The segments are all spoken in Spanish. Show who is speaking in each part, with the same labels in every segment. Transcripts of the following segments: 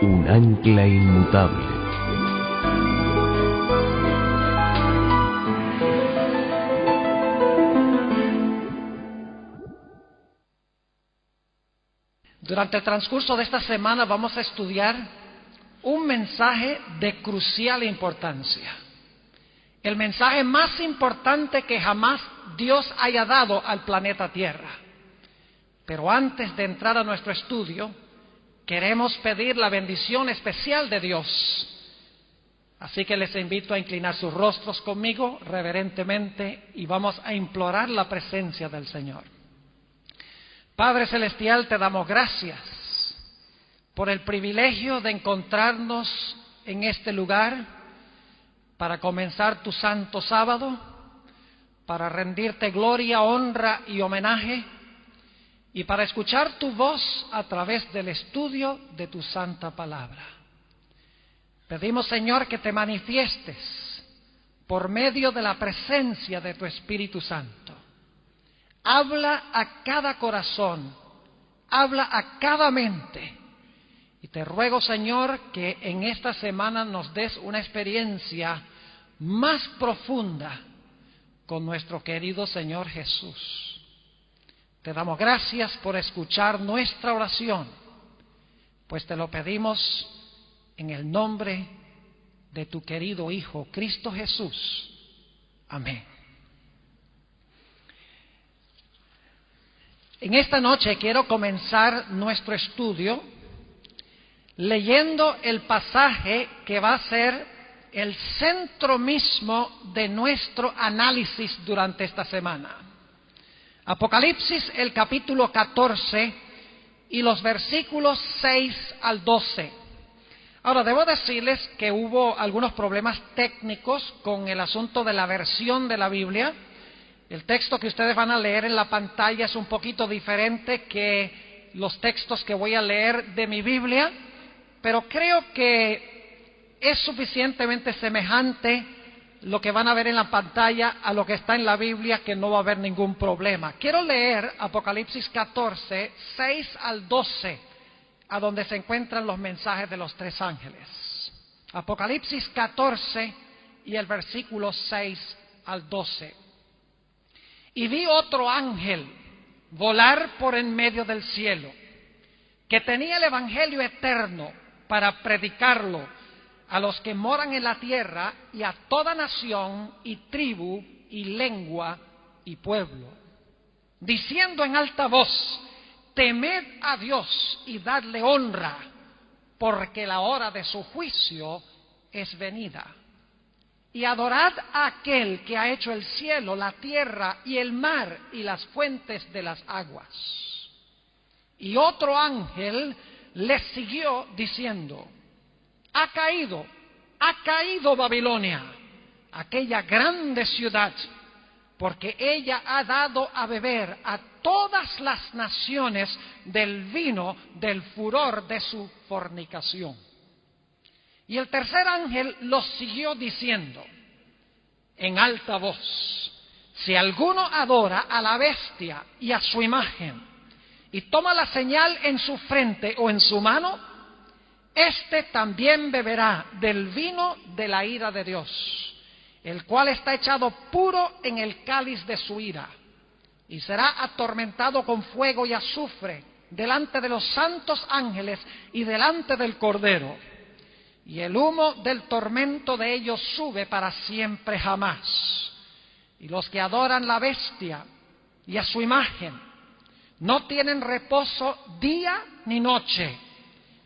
Speaker 1: un ancla inmutable.
Speaker 2: Durante el transcurso de esta semana vamos a estudiar un mensaje de crucial importancia. El mensaje más importante que jamás Dios haya dado al planeta Tierra. Pero antes de entrar a nuestro estudio, queremos pedir la bendición especial de Dios. Así que les invito a inclinar sus rostros conmigo reverentemente y vamos a implorar la presencia del Señor. Padre Celestial, te damos gracias por el privilegio de encontrarnos en este lugar para comenzar tu santo sábado, para rendirte gloria, honra y homenaje, y para escuchar tu voz a través del estudio de tu santa palabra. Pedimos, Señor, que te manifiestes por medio de la presencia de tu Espíritu Santo. Habla a cada corazón, habla a cada mente. Y te ruego, Señor, que en esta semana nos des una experiencia más profunda con nuestro querido Señor Jesús. Te damos gracias por escuchar nuestra oración, pues te lo pedimos en el nombre de tu querido Hijo, Cristo Jesús. Amén. En esta noche quiero comenzar nuestro estudio leyendo el pasaje que va a ser el centro mismo de nuestro análisis durante esta semana. Apocalipsis, el capítulo 14 y los versículos 6 al 12. Ahora, debo decirles que hubo algunos problemas técnicos con el asunto de la versión de la Biblia. El texto que ustedes van a leer en la pantalla es un poquito diferente que los textos que voy a leer de mi Biblia, pero creo que es suficientemente semejante lo que van a ver en la pantalla a lo que está en la Biblia, que no va a haber ningún problema. Quiero leer Apocalipsis 14, 6 al 12, a donde se encuentran los mensajes de los tres ángeles. Apocalipsis 14 y el versículo 6 al 12. Y vi otro ángel volar por en medio del cielo, que tenía el evangelio eterno para predicarlo a los que moran en la tierra y a toda nación y tribu y lengua y pueblo, diciendo en alta voz: temed a Dios y dadle honra, porque la hora de su juicio es venida. Y adorad a aquel que ha hecho el cielo, la tierra y el mar y las fuentes de las aguas. Y otro ángel les siguió diciendo: ha caído Babilonia, aquella grande ciudad, porque ella ha dado a beber a todas las naciones del vino del furor de su fornicación. Y el tercer ángel los siguió diciendo en alta voz: si alguno adora a la bestia y a su imagen, y toma la señal en su frente o en su mano, éste también beberá del vino de la ira de Dios, el cual está echado puro en el cáliz de su ira, y será atormentado con fuego y azufre delante de los santos ángeles y delante del Cordero. Y el humo del tormento de ellos sube para siempre jamás. Y los que adoran la bestia y a su imagen no tienen reposo día ni noche,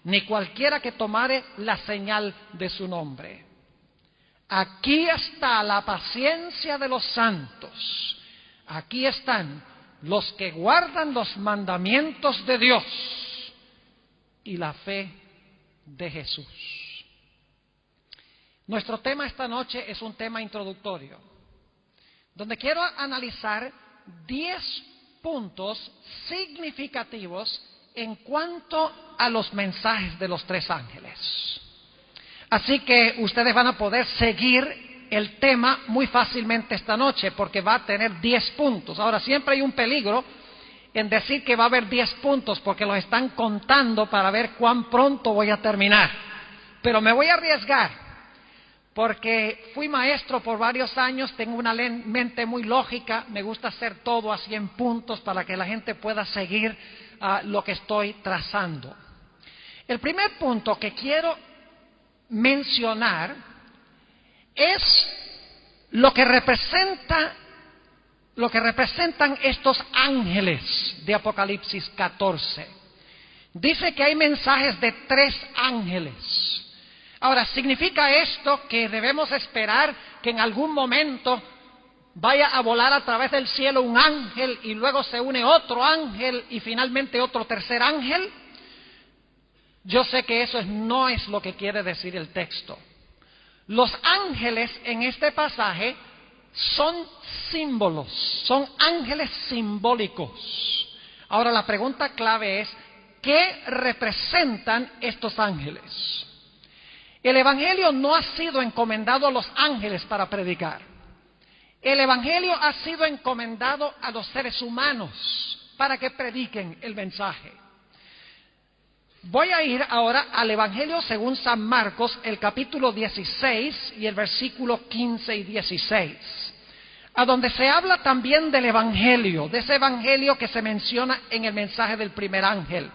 Speaker 2: ni cualquiera que tomare la señal de su nombre. Aquí está la paciencia de los santos. Aquí están los que guardan los mandamientos de Dios y la fe de Jesús. Nuestro tema esta noche es un tema introductorio, donde quiero analizar 10 puntos significativos en cuanto a los mensajes de los tres ángeles. Así que ustedes van a poder seguir el tema muy fácilmente esta noche, porque va a tener 10 puntos. Ahora, siempre hay un peligro en decir que va a haber 10 puntos porque los están contando para ver cuán pronto voy a terminar. Pero me voy a arriesgar porque fui maestro por varios años, tengo una mente muy lógica, me gusta hacer todo así en puntos para que la gente pueda seguir lo que estoy trazando. El primer punto que quiero mencionar es lo que representan estos ángeles de Apocalipsis 14. Dice que hay mensajes de 3 ángeles. Ahora, ¿significa esto que debemos esperar que en algún momento vaya a volar a través del cielo un ángel y luego se une otro ángel y finalmente otro tercer ángel? Yo sé que eso no es lo que quiere decir el texto. Los ángeles en este pasaje son símbolos, son ángeles simbólicos. Ahora la pregunta clave es, ¿qué representan estos ángeles? El Evangelio no ha sido encomendado a los ángeles para predicar. El Evangelio ha sido encomendado a los seres humanos para que prediquen el mensaje. Voy a ir ahora al Evangelio según San Marcos, el capítulo 16 y el versículo 15 y 16, a donde se habla también del Evangelio, de ese Evangelio que se menciona en el mensaje del primer ángel.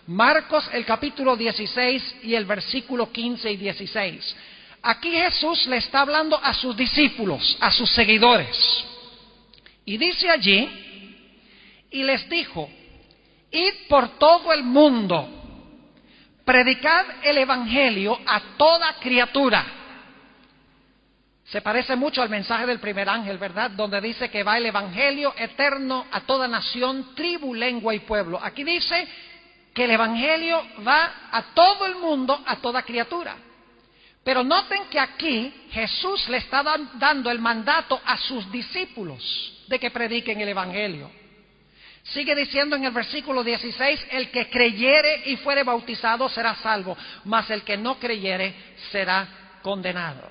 Speaker 2: Marcos, el capítulo 16 y el versículo 15 y 16. Aquí Jesús le está hablando a sus discípulos, a sus seguidores. Y dice allí, y les dijo, id por todo el mundo, predicad el Evangelio a toda criatura. Se parece mucho al mensaje del primer ángel, ¿verdad? Donde dice que va el Evangelio eterno a toda nación, tribu, lengua y pueblo. Aquí dice que el Evangelio va a todo el mundo, a toda criatura. Pero noten que aquí Jesús le está dando el mandato a sus discípulos de que prediquen el Evangelio. Sigue diciendo en el versículo 16, el que creyere y fuere bautizado será salvo, mas el que no creyere será condenado.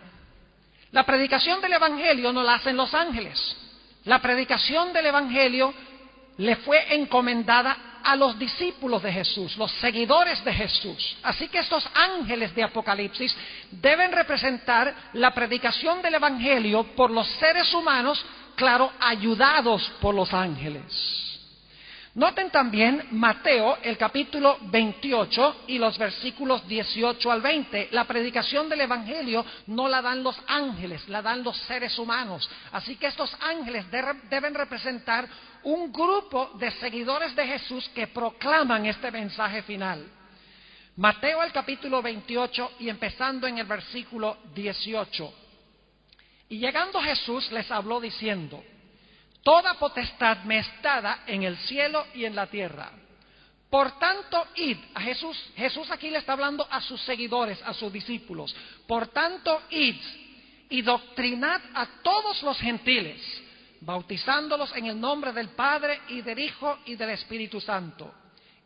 Speaker 2: La predicación del Evangelio no la hacen los ángeles. La predicación del Evangelio le fue encomendada a los discípulos de Jesús, los seguidores de Jesús. Así que estos ángeles de Apocalipsis deben representar la predicación del Evangelio por los seres humanos, claro, ayudados por los ángeles. Noten también Mateo, el capítulo 28 y los versículos 18 al 20. La predicación del Evangelio no la dan los ángeles, la dan los seres humanos. Así que estos ángeles deben representar un grupo de seguidores de Jesús que proclaman este mensaje final. Mateo, el capítulo 28 y empezando en el versículo 18. Y llegando Jesús les habló diciendo, toda potestad me es dada en el cielo y en la tierra. Por tanto, id. A Jesús aquí le está hablando a sus seguidores, a sus discípulos. Por tanto, id y doctrinad a todos los gentiles, bautizándolos en el nombre del Padre y del Hijo y del Espíritu Santo,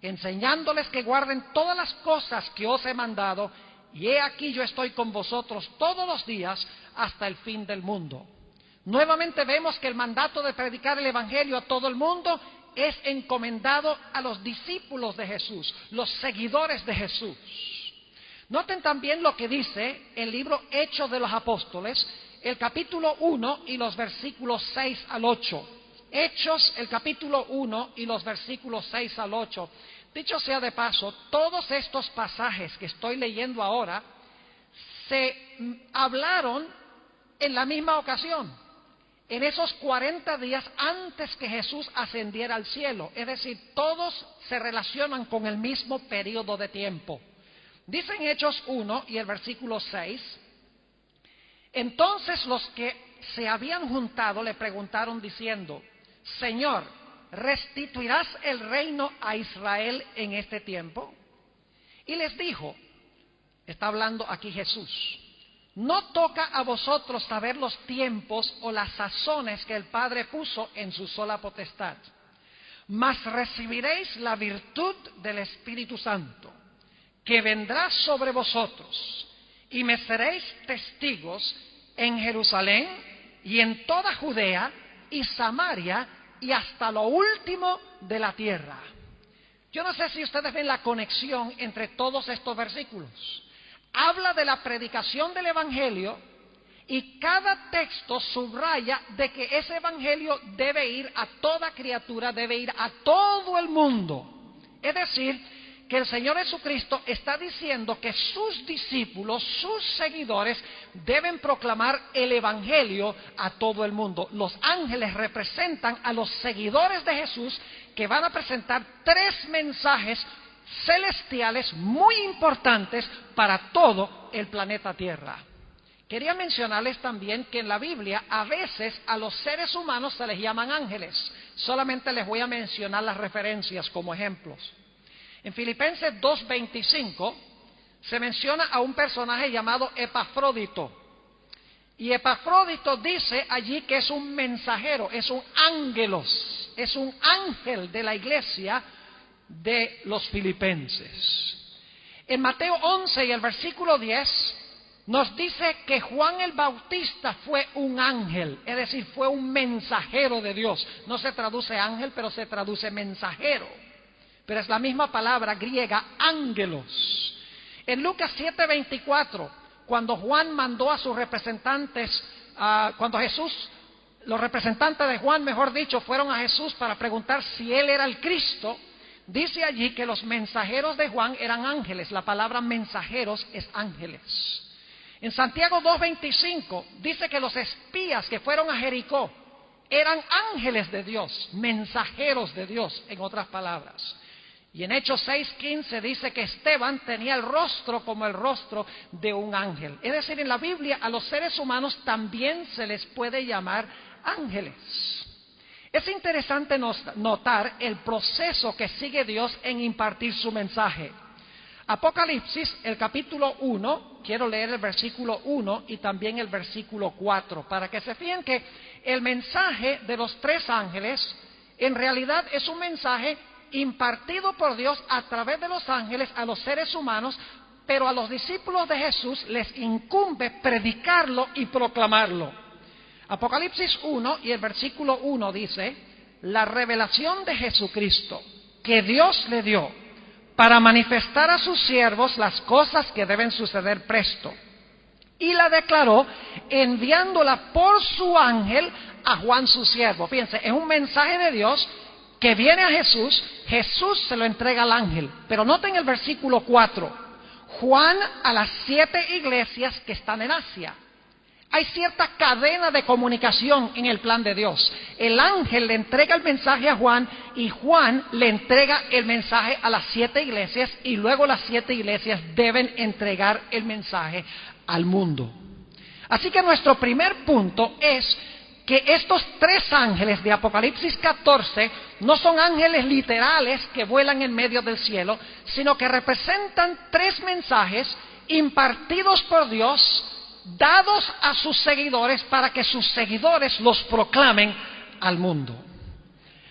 Speaker 2: enseñándoles que guarden todas las cosas que os he mandado, y he aquí yo estoy con vosotros todos los días hasta el fin del mundo. Nuevamente vemos que el mandato de predicar el Evangelio a todo el mundo es encomendado a los discípulos de Jesús, los seguidores de Jesús. Noten también lo que dice el libro Hechos de los Apóstoles, el capítulo 1 y los versículos 6 al 8. Hechos, el capítulo 1 y los versículos 6 al 8. Dicho sea de paso, todos estos pasajes que estoy leyendo ahora se hablaron en la misma ocasión, en esos 40 días antes que Jesús ascendiera al cielo. Es decir, todos se relacionan con el mismo periodo de tiempo. Dice en Hechos 1 y el versículo 6, entonces los que se habían juntado le preguntaron diciendo, Señor, ¿restituirás el reino a Israel en este tiempo? Y les dijo, está hablando aquí Jesús, no toca a vosotros saber los tiempos o las sazones que el Padre puso en su sola potestad, mas recibiréis la virtud del Espíritu Santo, que vendrá sobre vosotros, y me seréis testigos en Jerusalén y en toda Judea y Samaria y hasta lo último de la tierra. Yo no sé si ustedes ven la conexión entre todos estos versículos. Habla de la predicación del Evangelio y cada texto subraya de que ese Evangelio debe ir a toda criatura, debe ir a todo el mundo. Es decir, que el Señor Jesucristo está diciendo que sus discípulos, sus seguidores, deben proclamar el Evangelio a todo el mundo. Los ángeles representan a los seguidores de Jesús que van a presentar 3 mensajes celestiales muy importantes para todo el planeta Tierra. Quería mencionarles también que en la Biblia a veces a los seres humanos se les llaman ángeles. Solamente les voy a mencionar las referencias como ejemplos. En Filipenses 2:25 se menciona a un personaje llamado Epafrodito. Y Epafrodito dice allí que es un mensajero, es un ángelos, es un ángel de la iglesia de los filipenses. En Mateo 11 y el versículo 10 nos dice que Juan el Bautista fue un ángel, es decir, fue un mensajero de Dios. No se traduce ángel, pero se traduce mensajero. Pero es la misma palabra griega, ángelos. En Lucas 7:24, cuando Juan mandó a sus representantes, los representantes de Juan, mejor dicho, fueron a Jesús para preguntar si él era el Cristo, dice allí que los mensajeros de Juan eran ángeles. La palabra mensajeros es ángeles. En Santiago 2:25 dice que los espías que fueron a Jericó eran ángeles de Dios, mensajeros de Dios, en otras palabras. Y en Hechos 6:15 dice que Esteban tenía el rostro como el rostro de un ángel. Es decir, en la Biblia a los seres humanos también se les puede llamar ángeles. Es interesante notar el proceso que sigue Dios en impartir su mensaje. Apocalipsis, el capítulo 1, quiero leer el versículo 1 y también el versículo 4, para que se fijen que el mensaje de los 3 ángeles en realidad es un mensaje impartido por Dios a través de los ángeles a los seres humanos, pero a los discípulos de Jesús les incumbe predicarlo y proclamarlo. Apocalipsis 1 y el versículo 1 dice: la revelación de Jesucristo que Dios le dio para manifestar a sus siervos las cosas que deben suceder presto, y la declaró enviándola por su ángel a Juan su siervo. Fíjense, es un mensaje de Dios que viene a Jesús, Jesús se lo entrega al ángel. Pero noten el versículo 4, Juan a las 7 iglesias que están en Asia. Hay cierta cadena de comunicación en el plan de Dios. El ángel le entrega el mensaje a Juan y Juan le entrega el mensaje a las 7 iglesias y luego las 7 iglesias deben entregar el mensaje al mundo. Así que nuestro primer punto es que estos 3 ángeles de Apocalipsis 14 no son ángeles literales que vuelan en medio del cielo, sino que representan 3 mensajes impartidos por Dios, dados a sus seguidores para que sus seguidores los proclamen al mundo.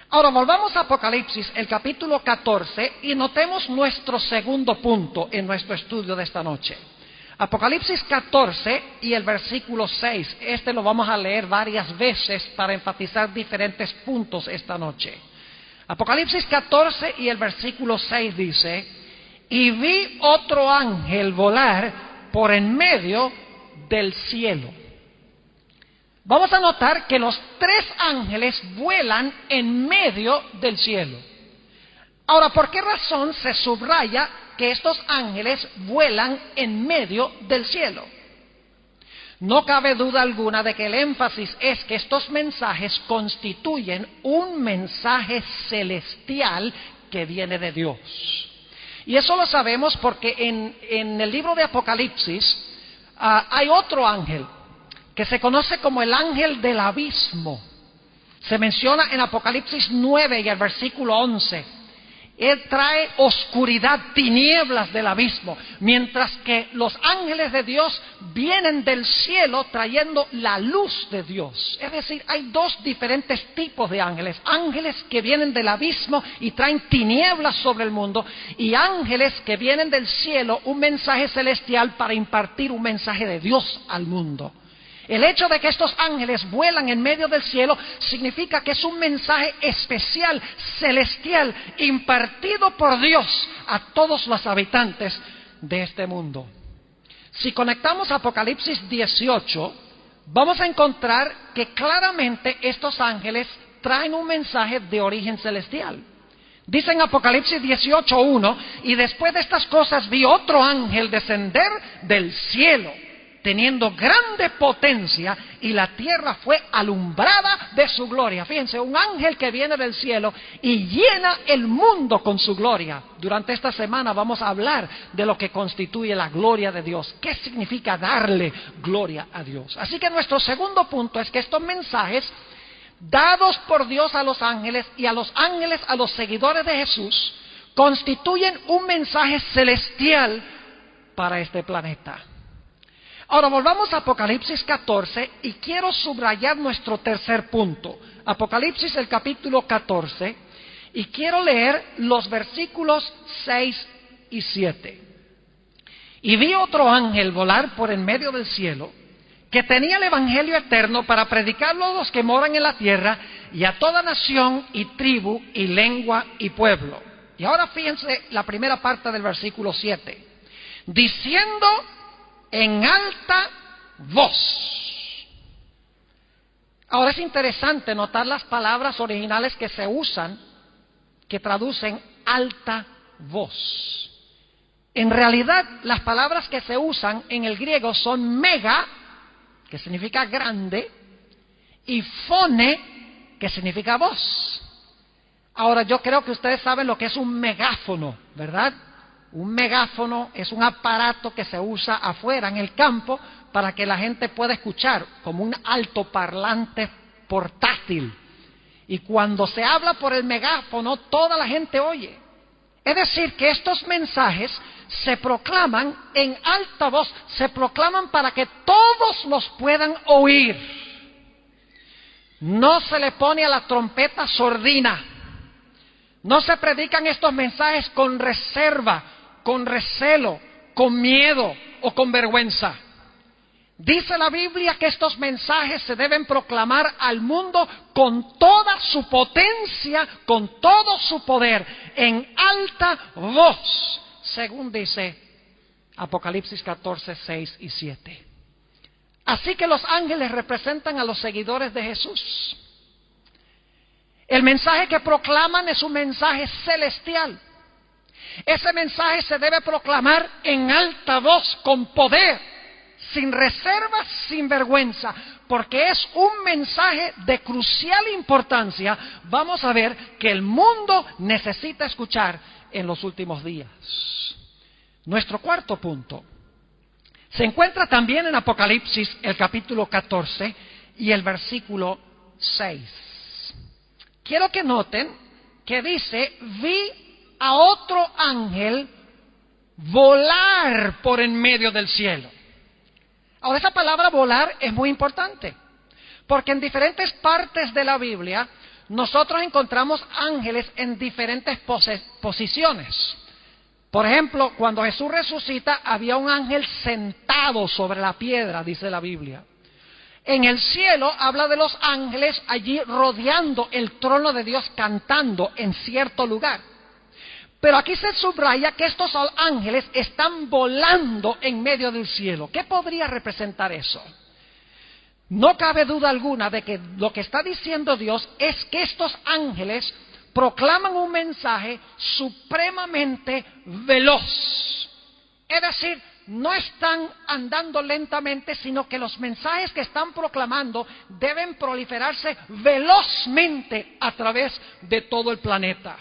Speaker 2: Ahora volvamos a Apocalipsis, el capítulo 14, y notemos nuestro segundo punto en nuestro estudio de esta noche. Apocalipsis 14 y el versículo 6, este lo vamos a leer varias veces para enfatizar diferentes puntos esta noche. Apocalipsis 14 y el versículo 6 dice: y vi otro ángel volar por en medio del cielo. Vamos a notar que los 3 ángeles vuelan en medio del cielo. Ahora, ¿por qué razón se subraya que estos ángeles vuelan en medio del cielo? No cabe duda alguna de que el énfasis es que estos mensajes constituyen un mensaje celestial que viene de Dios. Y eso lo sabemos porque en el libro de Apocalipsis hay otro ángel que se conoce como el ángel del abismo. Se menciona en Apocalipsis 9 y el versículo 11. Él trae oscuridad, tinieblas del abismo, mientras que los ángeles de Dios vienen del cielo trayendo la luz de Dios. Es decir, hay 2 diferentes tipos de ángeles: ángeles que vienen del abismo y traen tinieblas sobre el mundo, y ángeles que vienen del cielo, un mensaje celestial para impartir un mensaje de Dios al mundo. El hecho de que estos ángeles vuelan en medio del cielo significa que es un mensaje especial, celestial, impartido por Dios a todos los habitantes de este mundo. Si conectamos Apocalipsis 18, vamos a encontrar que claramente estos ángeles traen un mensaje de origen celestial. Dice en Apocalipsis 18:1, y después de estas cosas vi otro ángel descender del cielo, teniendo grande potencia, y la tierra fue alumbrada de su gloria. Fíjense, un ángel que viene del cielo y llena el mundo con su gloria. Durante esta semana vamos a hablar de lo que constituye la gloria de Dios. ¿Qué significa darle gloria a Dios? Así que nuestro segundo punto es que estos mensajes dados por Dios a los ángeles y a los ángeles a los seguidores de Jesús constituyen un mensaje celestial para este planeta. Ahora volvamos a Apocalipsis 14 y quiero subrayar nuestro tercer punto. Apocalipsis el capítulo 14, y quiero leer los versículos 6 y 7. Y vi otro ángel volar por en medio del cielo, que tenía el evangelio eterno para predicarlo a los que moran en la tierra y a toda nación y tribu y lengua y pueblo. Y ahora fíjense la primera parte del versículo 7. Diciendo en alta voz. Ahora es interesante notar las palabras originales que se usan, que traducen alta voz. En realidad, las palabras que se usan en el griego son mega, que significa grande, y fone, que significa voz. Ahora, yo creo que ustedes saben lo que es un megáfono, ¿verdad? Un megáfono es un aparato que se usa afuera en el campo para que la gente pueda escuchar, como un altoparlante portátil. Y cuando se habla por el megáfono, toda la gente oye. Es decir, que estos mensajes se proclaman en alta voz, se proclaman para que todos los puedan oír. No se le pone a la trompeta sordina. No se predican estos mensajes con reserva, con recelo, con miedo o con vergüenza. Dice la Biblia que estos mensajes se deben proclamar al mundo con toda su potencia, con todo su poder, en alta voz, según dice Apocalipsis 14, 6 y 7. Así que los ángeles representan a los seguidores de Jesús. El mensaje que proclaman es un mensaje celestial. Ese mensaje se debe proclamar en alta voz, con poder, sin reservas, sin vergüenza, porque es un mensaje de crucial importancia. Vamos a ver que el mundo necesita escuchar en los últimos días. Nuestro cuarto punto se encuentra también en Apocalipsis, el capítulo 14 y el versículo 6. Quiero que noten que dice, vi a otro ángel volar por en medio del cielo. Ahora, esa palabra volar es muy importante, porque en diferentes partes de la Biblia nosotros encontramos ángeles en diferentes posiciones. Por ejemplo, cuando Jesús resucita, había un ángel sentado sobre la piedra, dice la Biblia. En el cielo habla de los ángeles allí rodeando el trono de Dios, cantando en cierto lugar. Pero aquí se subraya que estos ángeles están volando en medio del cielo. ¿Qué podría representar eso? No cabe duda alguna de que lo que está diciendo Dios es que estos ángeles proclaman un mensaje supremamente veloz. Es decir, no están andando lentamente, sino que los mensajes que están proclamando deben proliferarse velozmente a través de todo el planeta.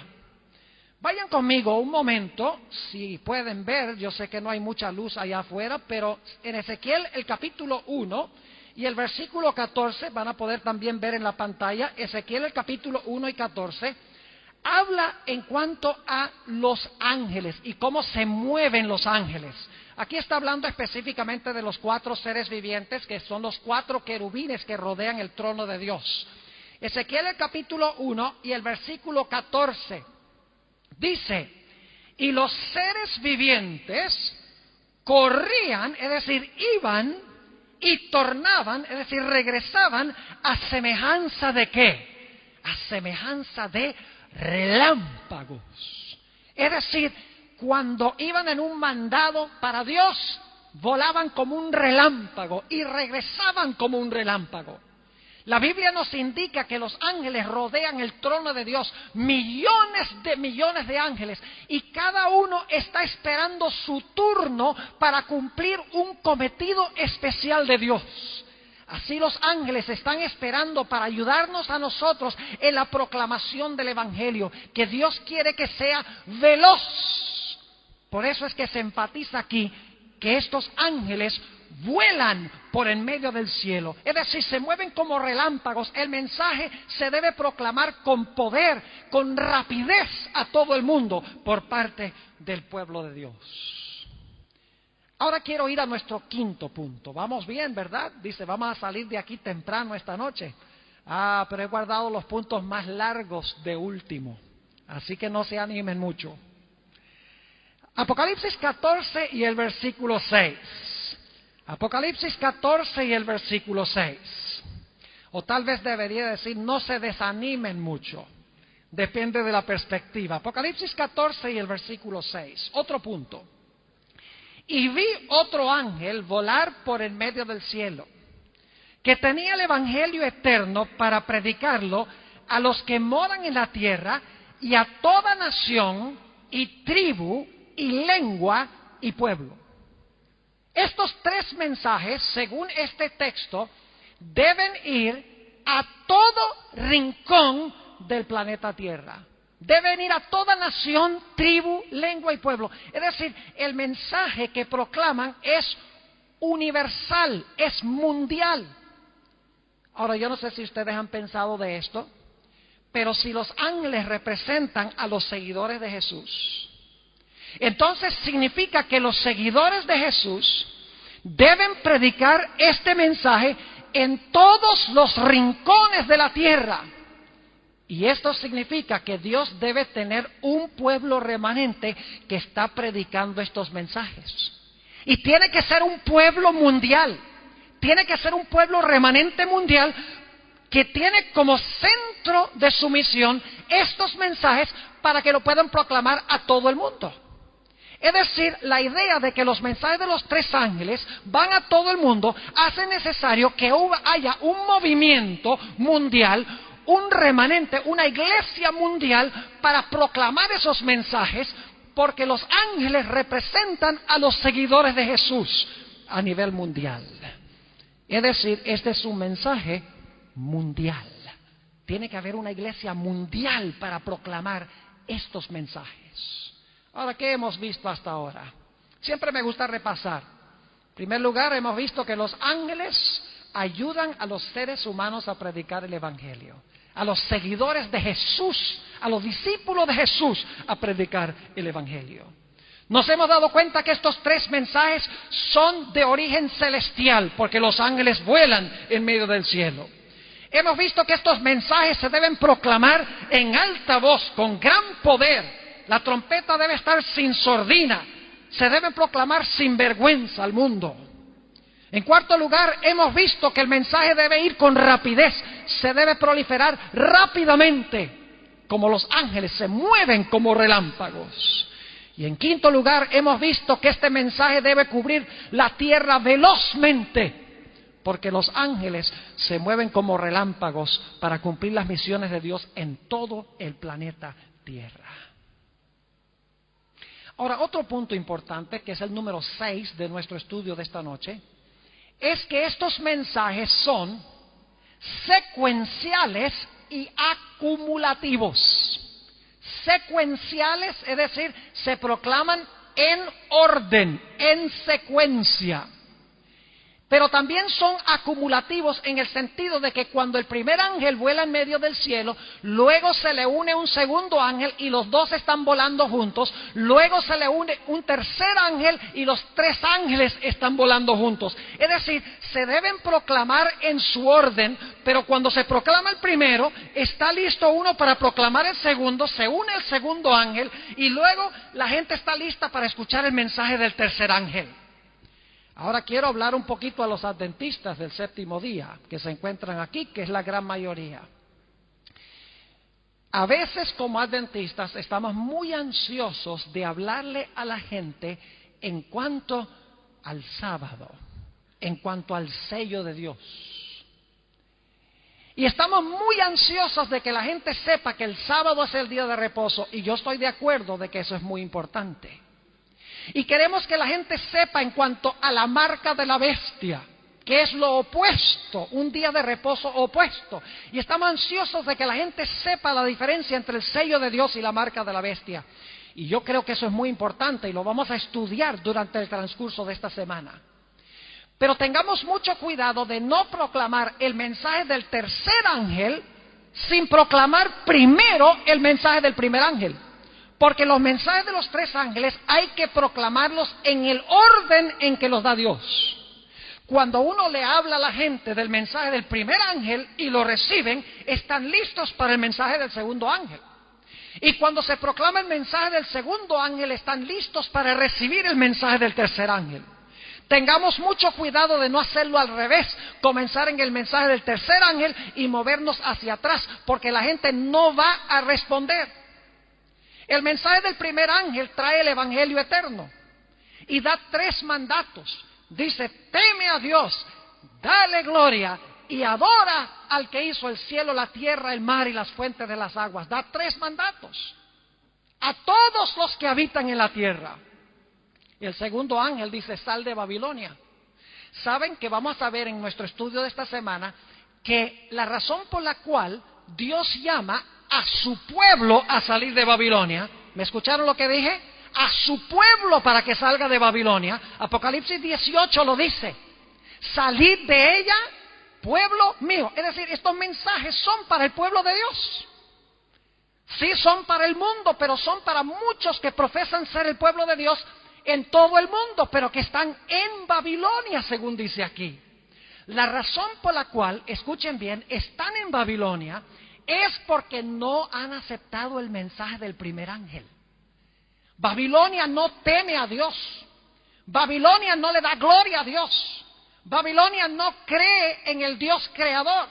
Speaker 2: Vayan conmigo un momento, si pueden ver, yo sé que no hay mucha luz allá afuera, pero en Ezequiel el capítulo 1 y el versículo 14, van a poder también ver en la pantalla, Ezequiel el capítulo 1 y 14, habla en cuanto a los ángeles y cómo se mueven los ángeles. Aquí está hablando específicamente de los 4 seres vivientes, que son los 4 querubines que rodean el trono de Dios. Ezequiel el capítulo 1 y el versículo 14. Dice, y los seres vivientes corrían, es decir, iban y tornaban, es decir, regresaban a semejanza de ¿qué? A semejanza de relámpagos. Es decir, cuando iban en un mandado para Dios, volaban como un relámpago y regresaban como un relámpago. La Biblia nos indica que los ángeles rodean el trono de Dios, millones de ángeles, y cada uno está esperando su turno para cumplir un cometido especial de Dios. Así los ángeles están esperando para ayudarnos a nosotros en la proclamación del Evangelio, que Dios quiere que sea veloz. Por eso es que se enfatiza aquí que estos ángeles vuelan por en medio del cielo, es decir, se mueven como relámpagos. El mensaje se debe proclamar con poder, con rapidez a todo el mundo por parte del pueblo de Dios. Ahora quiero ir a nuestro quinto punto. Vamos bien, ¿verdad? Dice, vamos a salir de aquí temprano esta noche. Pero he guardado los puntos más largos de último, así que no se animen mucho. Apocalipsis 14 y el versículo 6. Apocalipsis 14 y el versículo 6. O tal vez debería decir, no se desanimen mucho. Depende de la perspectiva. Apocalipsis 14 y el versículo 6. Otro punto. Y vi otro ángel volar por en medio del cielo, que tenía el evangelio eterno para predicarlo a los que moran en la tierra y a toda nación y tribu y lengua y pueblo. Estos tres mensajes, según este texto, deben ir a todo rincón del planeta Tierra. Deben ir a toda nación, tribu, lengua y pueblo. Es decir, el mensaje que proclaman es universal, es mundial. Ahora, yo no sé si ustedes han pensado de esto, pero si los ángeles representan a los seguidores de Jesús, entonces significa que los seguidores de Jesús deben predicar este mensaje en todos los rincones de la tierra. Y esto significa que Dios debe tener un pueblo remanente que está predicando estos mensajes. Y tiene que ser un pueblo mundial. Tiene que ser un pueblo remanente mundial que tiene como centro de su misión estos mensajes para que lo puedan proclamar a todo el mundo. Es decir, la idea de que los mensajes de los tres ángeles van a todo el mundo hace necesario que haya un movimiento mundial, un remanente, una iglesia mundial para proclamar esos mensajes, porque los ángeles representan a los seguidores de Jesús a nivel mundial. Es decir, este es un mensaje mundial. Tiene que haber una iglesia mundial para proclamar estos mensajes. Ahora, ¿qué hemos visto hasta ahora? Siempre me gusta repasar. En primer lugar, hemos visto que los ángeles ayudan a los seres humanos a predicar el Evangelio, a los seguidores de Jesús, a los discípulos de Jesús a predicar el Evangelio. Nos hemos dado cuenta que estos tres mensajes son de origen celestial, porque los ángeles vuelan en medio del cielo. Hemos visto que estos mensajes se deben proclamar en alta voz, con gran poder. La trompeta debe estar sin sordina, se debe proclamar sin vergüenza al mundo. En cuarto lugar, hemos visto que el mensaje debe ir con rapidez, se debe proliferar rápidamente, como los ángeles se mueven como relámpagos. Y en quinto lugar, hemos visto que este mensaje debe cubrir la tierra velozmente, porque los ángeles se mueven como relámpagos para cumplir las misiones de Dios en todo el planeta Tierra. Ahora, otro punto importante, que es el número 6 de nuestro estudio de esta noche, es que estos mensajes son secuenciales y acumulativos. Secuenciales, es decir, se proclaman en orden, en secuencia. Pero también son acumulativos en el sentido de que cuando el primer ángel vuela en medio del cielo, luego se le une un segundo ángel y los dos están volando juntos, luego se le une un tercer ángel y los tres ángeles están volando juntos. Es decir, se deben proclamar en su orden, pero cuando se proclama el primero, está listo uno para proclamar el segundo, se une el segundo ángel y luego la gente está lista para escuchar el mensaje del tercer ángel. Ahora quiero hablar un poquito a los adventistas del séptimo día, que se encuentran aquí, que es la gran mayoría. A veces como adventistas estamos muy ansiosos de hablarle a la gente en cuanto al sábado, en cuanto al sello de Dios. Y estamos muy ansiosos de que la gente sepa que el sábado es el día de reposo, y yo estoy de acuerdo de que eso es muy importante. Y queremos que la gente sepa en cuanto a la marca de la bestia, que es lo opuesto, un día de reposo opuesto. Y estamos ansiosos de que la gente sepa la diferencia entre el sello de Dios y la marca de la bestia. Y yo creo que eso es muy importante y lo vamos a estudiar durante el transcurso de esta semana. Pero tengamos mucho cuidado de no proclamar el mensaje del tercer ángel sin proclamar primero el mensaje del primer ángel. Porque los mensajes de los tres ángeles hay que proclamarlos en el orden en que los da Dios. Cuando uno le habla a la gente del mensaje del primer ángel y lo reciben, están listos para el mensaje del segundo ángel. Y cuando se proclama el mensaje del segundo ángel, están listos para recibir el mensaje del tercer ángel. Tengamos mucho cuidado de no hacerlo al revés, comenzar en el mensaje del tercer ángel y movernos hacia atrás, porque la gente no va a responder. El mensaje del primer ángel trae el evangelio eterno y da 3 mandatos. Dice: teme a Dios, dale gloria y adora al que hizo el cielo, la tierra, el mar y las fuentes de las aguas. Da 3 mandatos a todos los que habitan en la tierra. Y el segundo ángel dice: sal de Babilonia. Saben que vamos a ver en nuestro estudio de esta semana que la razón por la cual Dios llama a su pueblo a salir de Babilonia, ¿me escucharon lo que dije? A su pueblo para que salga de Babilonia. Apocalipsis 18 lo dice: salid de ella, pueblo mío. Es decir, estos mensajes son para el pueblo de Dios. Sí, son para el mundo, pero son para muchos que profesan ser el pueblo de Dios en todo el mundo, pero que están en Babilonia, según dice aquí. La razón por la cual, escuchen bien, están en Babilonia es porque no han aceptado el mensaje del primer ángel. Babilonia no teme a Dios. Babilonia no le da gloria a Dios. Babilonia no cree en el Dios creador.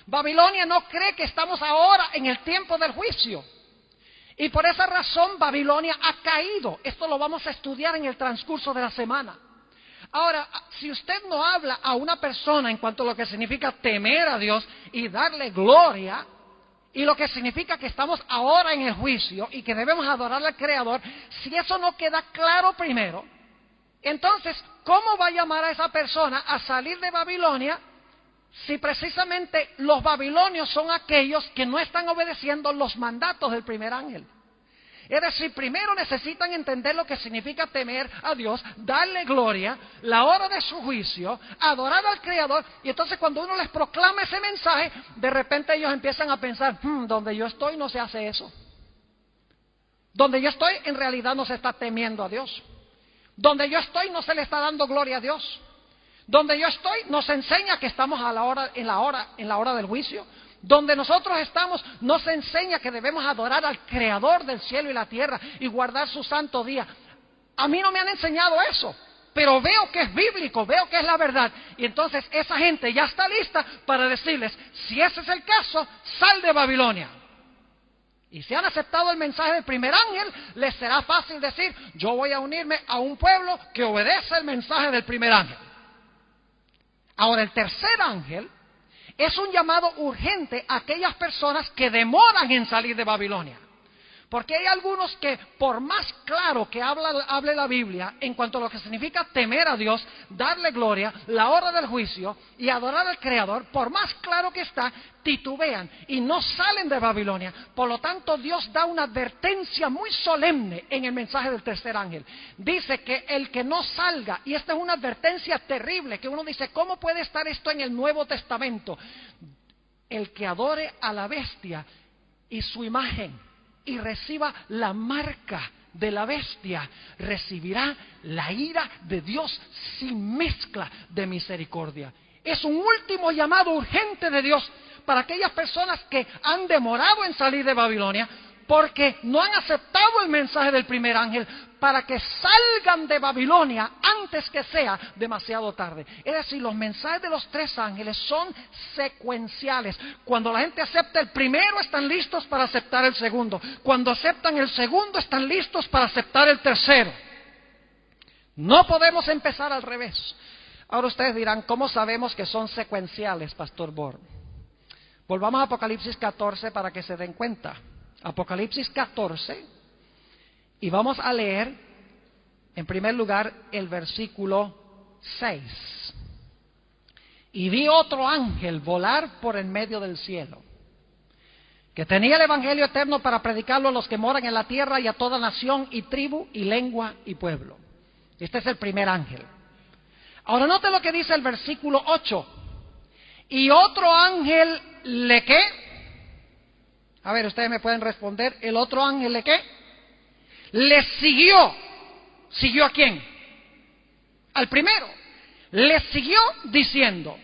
Speaker 2: Babilonia no cree que estamos ahora en el tiempo del juicio. Y por esa razón Babilonia ha caído. Esto lo vamos a estudiar en el transcurso de la semana. Ahora, si usted no habla a una persona en cuanto a lo que significa temer a Dios y darle gloria, y lo que significa que estamos ahora en el juicio y que debemos adorar al Creador, si eso no queda claro primero, entonces, ¿cómo va a llamar a esa persona a salir de Babilonia si precisamente los babilonios son aquellos que no están obedeciendo los mandatos del primer ángel? Es decir, primero necesitan entender lo que significa temer a Dios, darle gloria, la hora de su juicio, adorar al Creador, y entonces cuando uno les proclama ese mensaje, de repente ellos empiezan a pensar: donde yo estoy no se hace eso. Donde yo estoy en realidad no se está temiendo a Dios. Donde yo estoy no se le está dando gloria a Dios. Donde yo estoy nos enseña que estamos en la hora del juicio. Donde nosotros estamos nos enseña que debemos adorar al Creador del cielo y la tierra y guardar su santo día. A mí no me han enseñado eso, pero veo que es bíblico, veo que es la verdad. Y entonces esa gente ya está lista para decirles: si ese es el caso, sal de Babilonia. Y si han aceptado el mensaje del primer ángel, les será fácil decir: yo voy a unirme a un pueblo que obedece el mensaje del primer ángel. Ahora, el tercer ángel es un llamado urgente a aquellas personas que demoran en salir de Babilonia. Porque hay algunos que, por más claro que hable la Biblia en cuanto a lo que significa temer a Dios, darle gloria, la hora del juicio y adorar al Creador, por más claro que está, titubean y no salen de Babilonia. Por lo tanto, Dios da una advertencia muy solemne en el mensaje del tercer ángel. Dice que el que no salga, y esta es una advertencia terrible, que uno dice: ¿cómo puede estar esto en el Nuevo Testamento? El que adore a la bestia y su imagen y reciba la marca de la bestia, recibirá la ira de Dios sin mezcla de misericordia. Es un último llamado urgente de Dios para aquellas personas que han demorado en salir de Babilonia, porque no han aceptado el mensaje del primer ángel para que salgan de Babilonia antes que sea demasiado tarde. Es decir, los mensajes de los tres ángeles son secuenciales. Cuando la gente acepta el primero, están listos para aceptar el segundo. Cuando aceptan el segundo, están listos para aceptar el tercero. No podemos empezar al revés. Ahora ustedes dirán, ¿cómo sabemos que son secuenciales, Pastor Born? Volvamos a Apocalipsis 14 para que se den cuenta. Apocalipsis 14, y vamos a leer, en primer lugar, el versículo 6. Y vi otro ángel volar por en medio del cielo, que tenía el evangelio eterno para predicarlo a los que moran en la tierra y a toda nación y tribu y lengua y pueblo. Este es el primer ángel. Ahora note lo que dice el versículo 8. Y otro ángel, ¿le qué? A ver, ustedes me pueden responder. ¿El otro ángel le qué? Le siguió. ¿Siguió a quién? Al primero. Le siguió diciendo.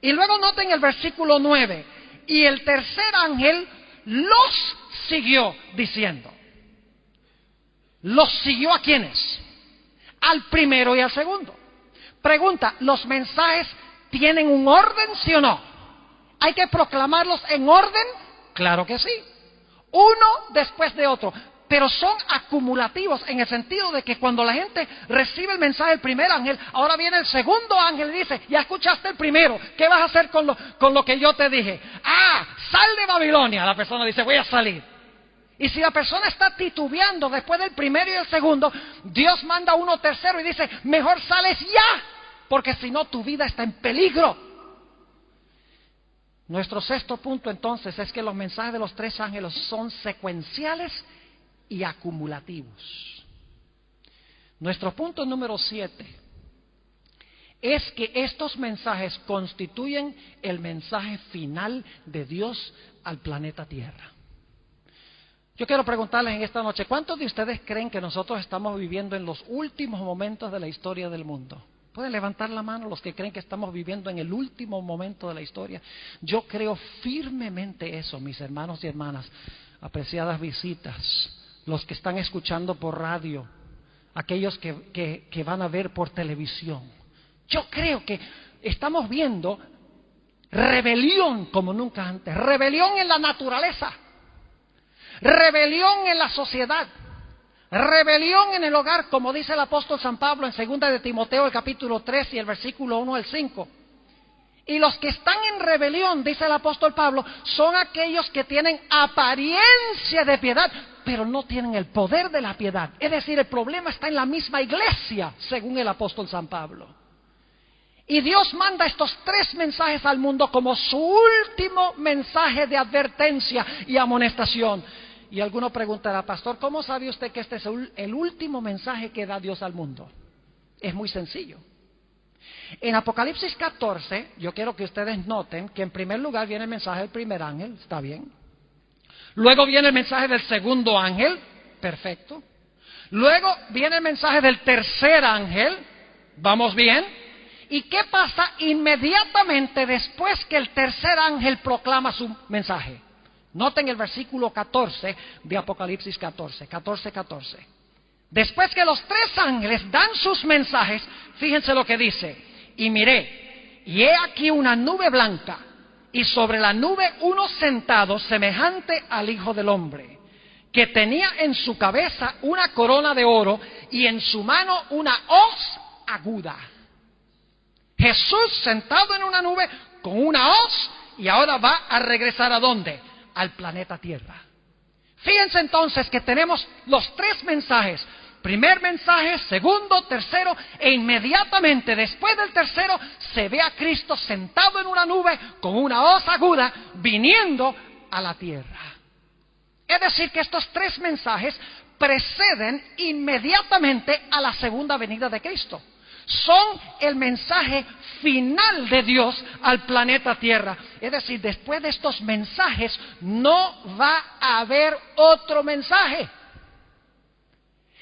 Speaker 2: Y luego noten el versículo 9. Y el tercer ángel los siguió diciendo. ¿Los siguió a quiénes? Al primero y al segundo. Pregunta, ¿los mensajes tienen un orden, sí o no? ¿Hay que proclamarlos en orden? Claro que sí. Uno después de otro. Pero son acumulativos en el sentido de que cuando la gente recibe el mensaje del primer ángel, ahora viene el segundo ángel y dice, ya escuchaste el primero, ¿qué vas a hacer con lo que yo te dije? Sal de Babilonia. La persona dice, voy a salir. Y si la persona está titubeando después del primero y el segundo, Dios manda uno tercero y dice, mejor sales ya, porque si no tu vida está en peligro. Nuestro sexto punto entonces es que los mensajes de los tres ángeles son secuenciales y acumulativos. Nuestro punto número 7 es que estos mensajes constituyen el mensaje final de Dios al planeta Tierra. Yo quiero preguntarles en esta noche, ¿cuántos de ustedes creen que nosotros estamos viviendo en los últimos momentos de la historia del mundo? ¿Pueden levantar la mano los que creen que estamos viviendo en el último momento de la historia? Yo creo firmemente eso, mis hermanos y hermanas, apreciadas visitas, los que están escuchando por radio, aquellos que van a ver por televisión. Yo creo que estamos viendo rebelión como nunca antes, rebelión en la naturaleza, rebelión en la sociedad, rebelión en el hogar, como dice el apóstol San Pablo en 2 de Timoteo, el capítulo 3 y el versículo 1 al 5. Y los que están en rebelión, dice el apóstol Pablo, son aquellos que tienen apariencia de piedad, pero no tienen el poder de la piedad. Es decir, el problema está en la misma iglesia, según el apóstol San Pablo. Y Dios manda estos tres mensajes al mundo como su último mensaje de advertencia y amonestación. Y alguno preguntará, pastor, ¿cómo sabe usted que este es el último mensaje que da Dios al mundo? Es muy sencillo. En Apocalipsis 14, yo quiero que ustedes noten que en primer lugar viene el mensaje del primer ángel, ¿está bien? Luego viene el mensaje del segundo ángel, perfecto. Luego viene el mensaje del tercer ángel, ¿vamos bien? ¿Y qué pasa inmediatamente después que el tercer ángel proclama su mensaje? Noten el versículo 14 de Apocalipsis 14. Después que los tres ángeles dan sus mensajes, fíjense lo que dice. Y miré, y he aquí una nube blanca, y sobre la nube uno sentado semejante al Hijo del Hombre, que tenía en su cabeza una corona de oro y en su mano una hoz aguda. Jesús sentado en una nube con una hoz, y ahora va a regresar ¿a dónde? Al planeta Tierra. Fíjense entonces que tenemos los tres mensajes. Primer mensaje, segundo, tercero, e inmediatamente después del tercero se ve a Cristo sentado en una nube con una hoz aguda viniendo a la tierra. Es decir, que estos tres mensajes preceden inmediatamente a la segunda venida de Cristo. Son el mensaje final de Dios al planeta Tierra. Es decir, después de estos mensajes no va a haber otro mensaje.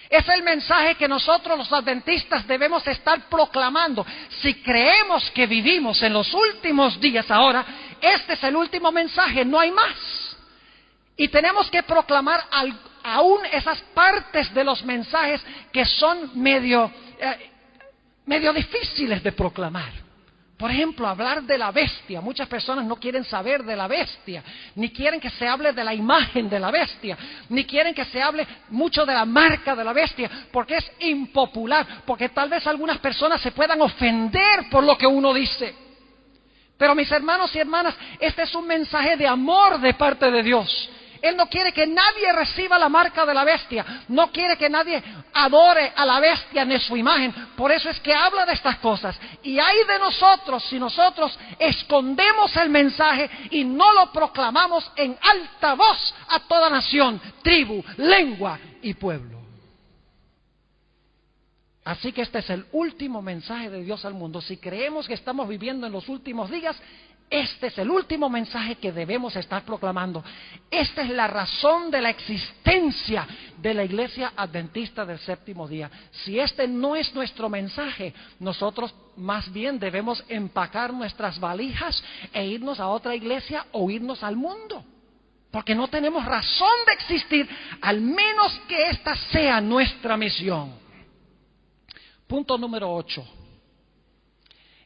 Speaker 2: Es el mensaje que nosotros los adventistas debemos estar proclamando. Si creemos que vivimos en los últimos días ahora, este es el último mensaje, no hay más. Y tenemos que proclamar aún esas partes de los mensajes que son medio difíciles de proclamar. Por ejemplo, hablar de la bestia. Muchas personas no quieren saber de la bestia, ni quieren que se hable de la imagen de la bestia, ni quieren que se hable mucho de la marca de la bestia, porque es impopular, porque tal vez algunas personas se puedan ofender por lo que uno dice. Pero mis hermanos y hermanas, este es un mensaje de amor de parte de Dios. Él no quiere que nadie reciba la marca de la bestia, no quiere que nadie adore a la bestia ni su imagen. Por eso es que habla de estas cosas. Y hay de nosotros si nosotros escondemos el mensaje y no lo proclamamos en alta voz a toda nación, tribu, lengua y pueblo. Así que este es el último mensaje de Dios al mundo. Si creemos que estamos viviendo en los últimos días, este es el último mensaje que debemos estar proclamando. Esta es la razón de la existencia de la Iglesia Adventista del Séptimo Día. Si este no es nuestro mensaje, nosotros más bien debemos empacar nuestras valijas e irnos a otra iglesia o irnos al mundo. Porque no tenemos razón de existir, al menos que esta sea nuestra misión. Punto número 8.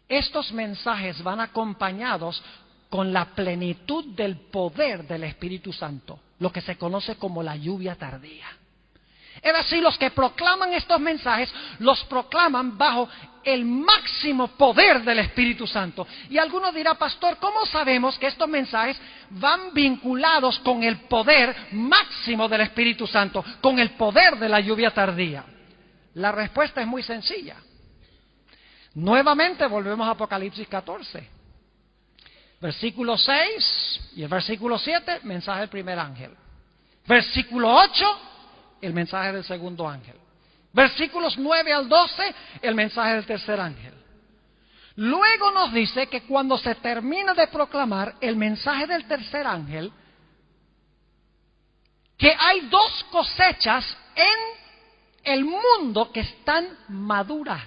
Speaker 2: Estos mensajes van acompañados con la plenitud del poder del Espíritu Santo, lo que se conoce como la lluvia tardía. Es decir, los que proclaman estos mensajes, los proclaman bajo el máximo poder del Espíritu Santo. Y alguno dirá, pastor, ¿cómo sabemos que estos mensajes van vinculados con el poder máximo del Espíritu Santo, con el poder de la lluvia tardía? La respuesta es muy sencilla. Nuevamente volvemos a Apocalipsis 14. Versículo 6 y el versículo 7, mensaje del primer ángel. Versículo 8, el mensaje del segundo ángel. Versículos 9 al 12, el mensaje del tercer ángel. Luego nos dice que cuando se termina de proclamar el mensaje del tercer ángel, que hay dos cosechas en el mundo que están maduras.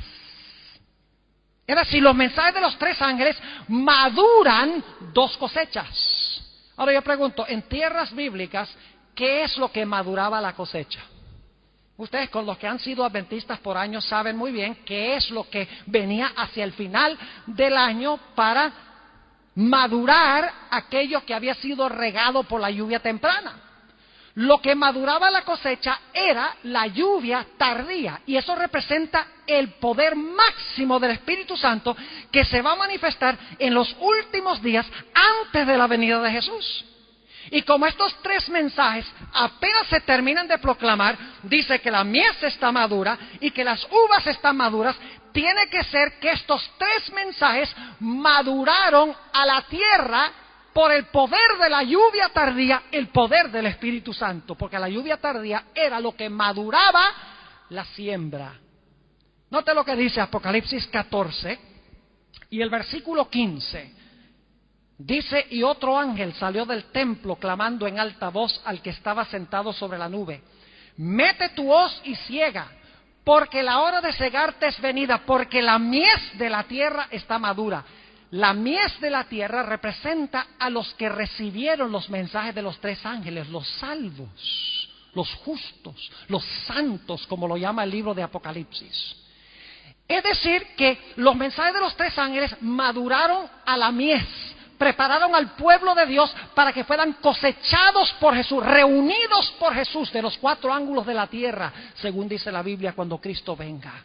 Speaker 2: Es decir, los mensajes de los tres ángeles maduran dos cosechas. Ahora yo pregunto, en tierras bíblicas, ¿qué es lo que maduraba la cosecha? Ustedes, con los que han sido adventistas por años, saben muy bien qué es lo que venía hacia el final del año para madurar aquello que había sido regado por la lluvia temprana. Lo que maduraba la cosecha era la lluvia tardía, y eso representa el poder máximo del Espíritu Santo que se va a manifestar en los últimos días antes de la venida de Jesús. Y como estos tres mensajes apenas se terminan de proclamar, dice que la mies está madura y que las uvas están maduras, tiene que ser que estos tres mensajes maduraron a la tierra por el poder de la lluvia tardía, el poder del Espíritu Santo, porque la lluvia tardía era lo que maduraba la siembra. Note lo que dice Apocalipsis 14 y el versículo 15. Dice, y otro ángel salió del templo clamando en alta voz al que estaba sentado sobre la nube: mete tu hoz y ciega, porque la hora de cegarte es venida, porque la mies de la tierra está madura. La mies de la tierra representa a los que recibieron los mensajes de los tres ángeles, los salvos, los justos, los santos, como lo llama el libro de Apocalipsis. Es decir, que los mensajes de los tres ángeles maduraron a la mies, prepararon al pueblo de Dios para que fueran cosechados por Jesús, reunidos por Jesús de los cuatro ángulos de la tierra, según dice la Biblia, cuando Cristo venga.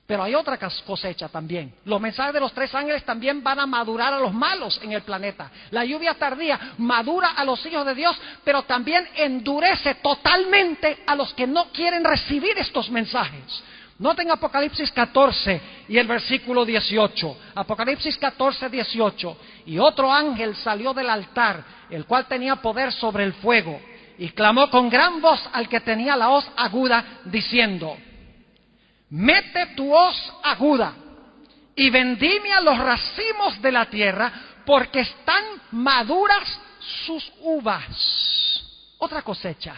Speaker 2: Pero hay otra cosecha también. Los mensajes de los tres ángeles también van a madurar a los malos en el planeta. La lluvia tardía madura a los hijos de Dios, pero también endurece totalmente a los que no quieren recibir estos mensajes. Noten Apocalipsis 14 y el versículo 18. Apocalipsis 14, 18. Y otro ángel salió del altar, el cual tenía poder sobre el fuego, y clamó con gran voz al que tenía la hoz aguda, diciendo: mete tu hoz aguda y vendimia los racimos de la tierra, porque están maduras sus uvas. Otra cosecha.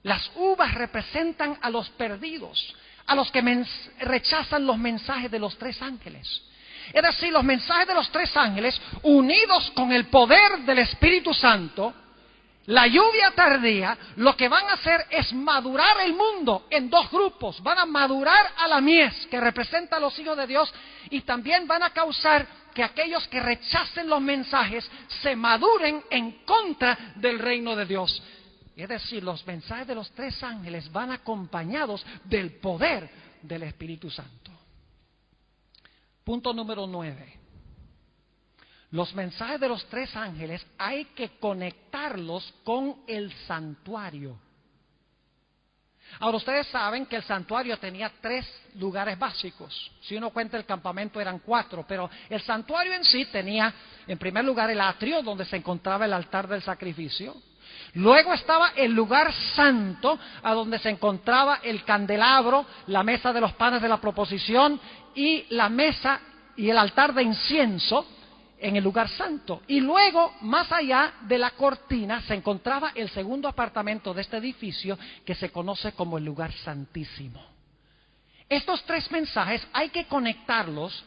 Speaker 2: Las uvas representan a los perdidos, a los que rechazan los mensajes de los tres ángeles. Es decir, los mensajes de los tres ángeles, unidos con el poder del Espíritu Santo, la lluvia tardía, lo que van a hacer es madurar el mundo en dos grupos. Van a madurar a la mies, que representa a los hijos de Dios, y también van a causar que aquellos que rechacen los mensajes se maduren en contra del reino de Dios. Es decir, los mensajes de los tres ángeles van acompañados del poder del Espíritu Santo. Punto número 9. Los mensajes de los tres ángeles hay que conectarlos con el santuario. Ahora, ustedes saben que el santuario tenía 3 lugares básicos. Si uno cuenta el campamento eran 4, pero el santuario en sí tenía, en primer lugar, el atrio donde se encontraba el altar del sacrificio. Luego estaba el lugar santo, a donde se encontraba el candelabro, la mesa de los panes de la proposición y la mesa y el altar de incienso en el lugar santo. Y luego, más allá de la cortina, se encontraba el segundo apartamento de este edificio, que se conoce como el lugar santísimo. Estos 3 mensajes hay que conectarlos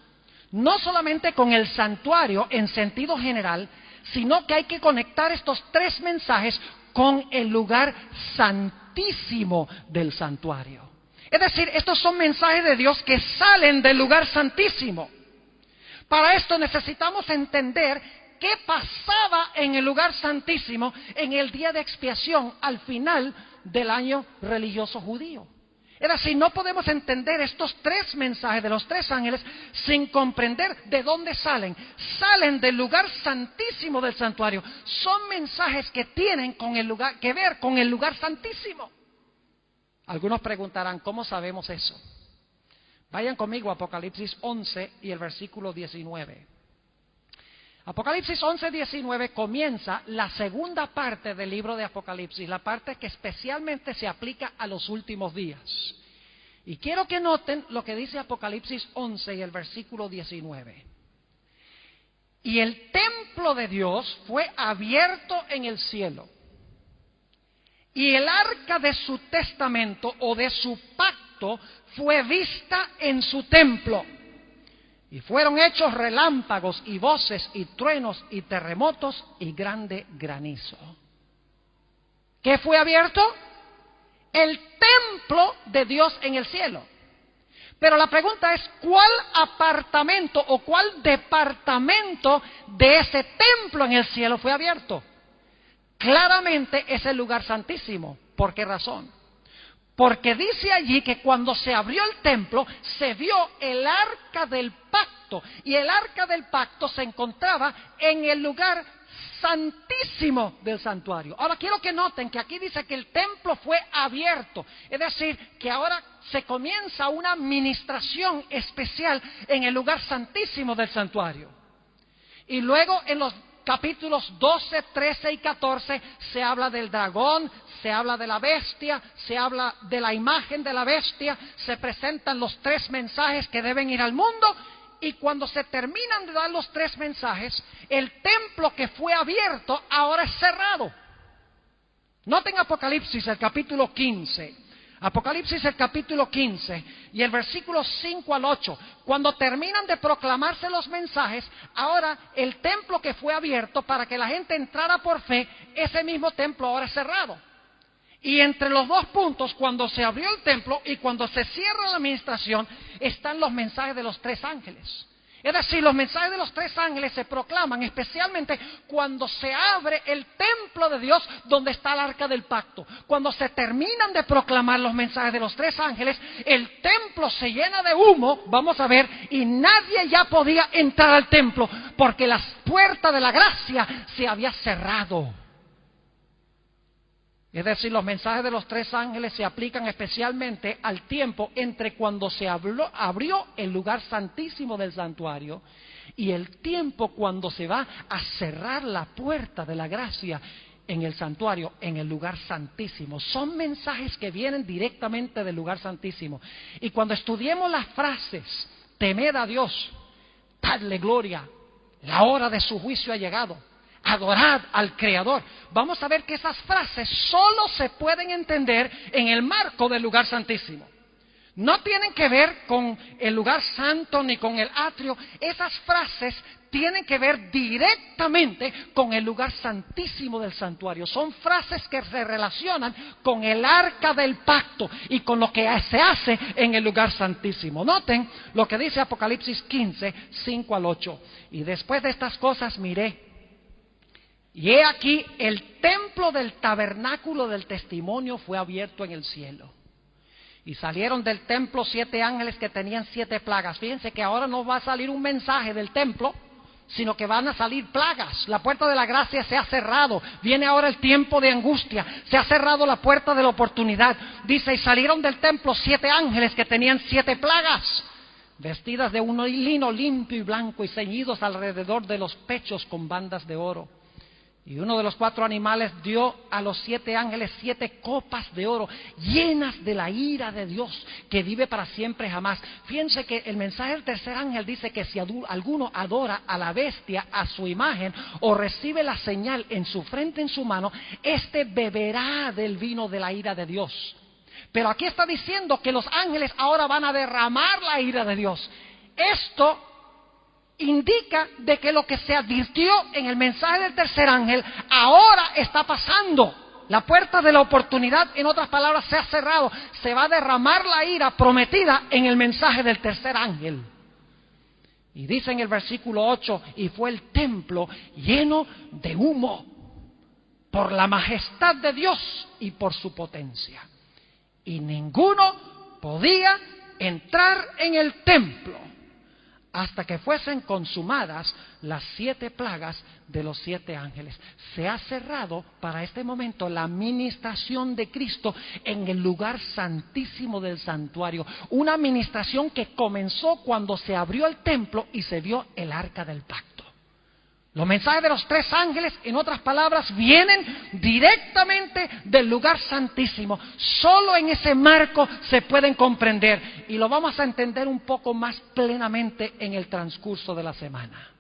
Speaker 2: no solamente con el santuario en sentido general, sino que hay que conectar estos 3 mensajes con el lugar santísimo del santuario. Es decir, estos son mensajes de Dios que salen del lugar santísimo. Para esto necesitamos entender qué pasaba en el lugar santísimo en el día de expiación al final del año religioso judío. Es decir, no podemos entender estos 3 mensajes de los 3 ángeles sin comprender de dónde salen. Salen del lugar santísimo del santuario. Son mensajes que tienen que ver con el lugar santísimo. Algunos preguntarán, ¿cómo sabemos eso? Vayan conmigo a Apocalipsis 11 y el versículo 19. Apocalipsis 11, 19 comienza la segunda parte del libro de Apocalipsis, la parte que especialmente se aplica a los últimos días. Y quiero que noten lo que dice Apocalipsis 11 y el versículo 19. Y el templo de Dios fue abierto en el cielo, y el arca de su testamento o de su pacto fue vista en su templo. Y fueron hechos relámpagos y voces y truenos y terremotos y grande granizo. ¿Qué fue abierto? El templo de Dios en el cielo. Pero la pregunta es, ¿cuál apartamento o cuál departamento de ese templo en el cielo fue abierto? Claramente es el lugar santísimo. ¿Por qué razón? Porque dice allí que cuando se abrió el templo, se vio el arca del pacto. Y el arca del pacto se encontraba en el lugar santísimo del santuario. Ahora quiero que noten que aquí dice que el templo fue abierto. Es decir, que ahora se comienza una ministración especial en el lugar santísimo del santuario. Y luego en los capítulos 12, 13 y 14 se habla del dragón, se habla de la bestia, se habla de la imagen de la bestia, se presentan los 3 mensajes que deben ir al mundo, y cuando se terminan de dar los 3 mensajes, el templo que fue abierto ahora es cerrado. Noten Apocalipsis, el capítulo 15. Apocalipsis, el capítulo 15 y el versículo 5 al 8. Cuando terminan de proclamarse los mensajes, ahora el templo que fue abierto para que la gente entrara por fe, ese mismo templo ahora es cerrado. Y entre los 2 puntos, cuando se abrió el templo y cuando se cierra la administración, están los mensajes de los 3 ángeles. Es decir, los mensajes de los 3 ángeles se proclaman especialmente cuando se abre el templo de Dios donde está el arca del pacto. Cuando se terminan de proclamar los mensajes de los 3 ángeles, el templo se llena de humo, vamos a ver, y nadie ya podía entrar al templo porque la puerta de la gracia se había cerrado. Es decir, los mensajes de los 3 ángeles se aplican especialmente al tiempo entre cuando se abrió el lugar santísimo del santuario y el tiempo cuando se va a cerrar la puerta de la gracia en el santuario, en el lugar santísimo. Son mensajes que vienen directamente del lugar santísimo. Y cuando estudiemos las frases, temed a Dios, dadle gloria, la hora de su juicio ha llegado, adorad al Creador, vamos a ver que esas frases solo se pueden entender en el marco del lugar santísimo. No tienen que ver con el lugar santo ni con el atrio. Esas frases tienen que ver directamente con el lugar santísimo del santuario. Son frases que se relacionan con el arca del pacto y con lo que se hace en el lugar santísimo. Noten lo que dice Apocalipsis 15, 5 al 8. Y después de estas cosas miré, y he aquí el templo del tabernáculo del testimonio fue abierto en el cielo. Y salieron del templo 7 ángeles que tenían 7 plagas. Fíjense que ahora no va a salir un mensaje del templo, sino que van a salir plagas. La puerta de la gracia se ha cerrado. Viene ahora el tiempo de angustia. Se ha cerrado la puerta de la oportunidad. Dice, y salieron del templo 7 ángeles que tenían 7 plagas, vestidas de un lino limpio y blanco y ceñidos alrededor de los pechos con bandas de oro. Y uno de los 4 animales dio a los 7 ángeles 7 copas de oro, llenas de la ira de Dios, que vive para siempre jamás. Fíjense que el mensaje del tercer ángel dice que si alguno adora a la bestia, a su imagen, o recibe la señal en su frente, en su mano, éste beberá del vino de la ira de Dios. Pero aquí está diciendo que los ángeles ahora van a derramar la ira de Dios. Esto indica de que lo que se advirtió en el mensaje del tercer ángel ahora está pasando. La puerta de la oportunidad, en otras palabras, se ha cerrado. Se va a derramar la ira prometida en el mensaje del tercer ángel. Y dice en el versículo 8, y fue el templo lleno de humo por la majestad de Dios y por su potencia. Y ninguno podía entrar en el templo hasta que fuesen consumadas las 7 plagas de los 7 ángeles. Se ha cerrado para este momento la ministración de Cristo en el lugar santísimo del santuario. Una ministración que comenzó cuando se abrió el templo y se vio el arca del pacto. Los mensajes de los 3 ángeles, en otras palabras, vienen directamente del lugar santísimo. Solo en ese marco se pueden comprender. Y lo vamos a entender un poco más plenamente en el transcurso de la semana.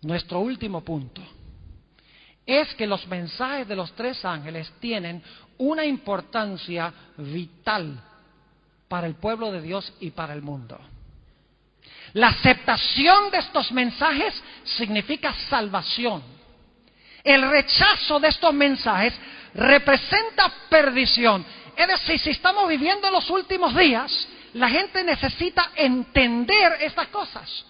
Speaker 2: Nuestro último punto es que los mensajes de los 3 ángeles tienen una importancia vital para el pueblo de Dios y para el mundo. La aceptación de estos mensajes significa salvación. El rechazo de estos mensajes representa perdición. Es decir, si estamos viviendo en los últimos días, la gente necesita entender estas cosas.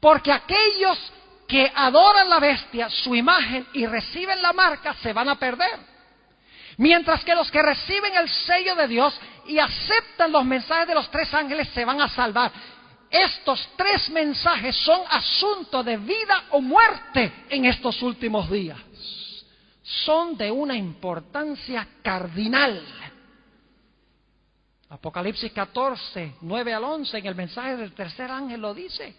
Speaker 2: Porque aquellos que adoran la bestia, su imagen, y reciben la marca, se van a perder. Mientras que los que reciben el sello de Dios y aceptan los mensajes de los 3 ángeles se van a salvar. Estos 3 mensajes son asunto de vida o muerte en estos últimos días. Son de una importancia cardinal. Apocalipsis 14, 9 al 11, en el mensaje del tercer ángel lo dice.